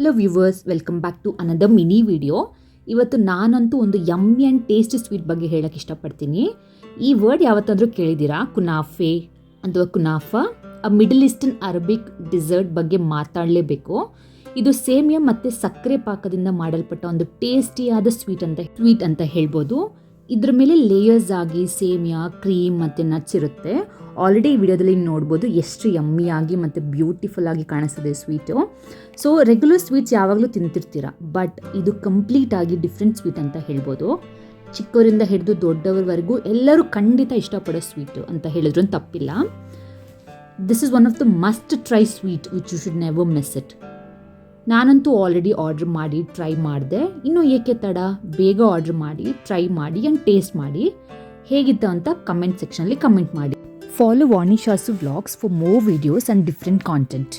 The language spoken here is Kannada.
Hello viewers, welcome back to another mini video. ಇವತ್ತು ನಾನಂತೂ ಒಂದು ಯಮ್ಮಿ ಆ್ಯಂಡ್ ಟೇಸ್ಟಿ ಸ್ವೀಟ್ ಬಗ್ಗೆ ಹೇಳಕ್ಕೆ ಇಷ್ಟಪಡ್ತೀನಿ. ಈ ವರ್ಡ್ ಯಾವತ್ತಾದರೂ ಕೇಳಿದ್ದೀರಾ? ಕುನಾಫೆ ಅಥವಾ ಕುನಾಫಾ, ಮಿಡಲ್ ಈಸ್ಟರ್ನ್ ಅರಬಿಕ್ ಡಿಸರ್ಟ್ ಬಗ್ಗೆ ಮಾತಾಡಲೇಬೇಕು. ಇದು ಸೇಮಿಯಾ ಮತ್ತು ಸಕ್ಕರೆ ಪಾಕದಿಂದ ಮಾಡಲ್ಪಟ್ಟ ಒಂದು ಟೇಸ್ಟಿಯಾದ ಸ್ವೀಟ್ ಅಂತ ಹೇಳ್ಬೋದು. ಇದ್ರ ಮೇಲೆ ಲೇಯರ್ಸ್ ಆಗಿ ಸೇಮಿಯಾ, ಕ್ರೀಮ್ ಮತ್ತು ನಟ್ಸ್ ಇರುತ್ತೆ. ಆಲ್ರೆಡಿ ಈ ವಿಡಿಯೋದಲ್ಲಿ ನೋಡ್ಬೋದು ಎಷ್ಟು ಯಮ್ಮಿಯಾಗಿ ಮತ್ತು ಬ್ಯೂಟಿಫುಲ್ ಆಗಿ ಕಾಣಿಸ್ತದೆ ಸ್ವೀಟು. ಸೊ ರೆಗ್ಯುಲರ್ ಸ್ವೀಟ್ಸ್ ಯಾವಾಗಲೂ ತಿಂತಿರ್ತೀರ, ಬಟ್ ಇದು ಕಂಪ್ಲೀಟ್ ಆಗಿ ಡಿಫ್ರೆಂಟ್ ಸ್ವೀಟ್ ಅಂತ ಹೇಳ್ಬೋದು. ಚಿಕ್ಕವರಿಂದ ಹಿಡಿದು ದೊಡ್ಡವರವರೆಗೂ ಎಲ್ಲರೂ ಖಂಡಿತ ಇಷ್ಟಪಡೋ ಸ್ವೀಟು ಅಂತ ಹೇಳಿದ್ರು ತಪ್ಪಿಲ್ಲ. This is one of the must try sweet which you should never miss it. ನಾನಂತೂ ಆಲ್ರೆಡಿ ಆರ್ಡ್ರ್ ಮಾಡಿ ಟ್ರೈ ಮಾಡಿದೆ. ಇನ್ನೂ ಏಕೆ ತಡ, ಬೇಗ ಆರ್ಡ್ರ್ ಮಾಡಿ ಟ್ರೈ ಮಾಡಿ ಆ್ಯಂಡ್ ಟೇಸ್ಟ್ ಮಾಡಿ. ಹೇಗಿತ್ತು ಅಂತ ಕಮೆಂಟ್ ಸೆಕ್ಷನಲ್ಲಿ ಕಮೆಂಟ್ ಮಾಡಿ. Follow Vani Shasu Vlogs for more videos and different content.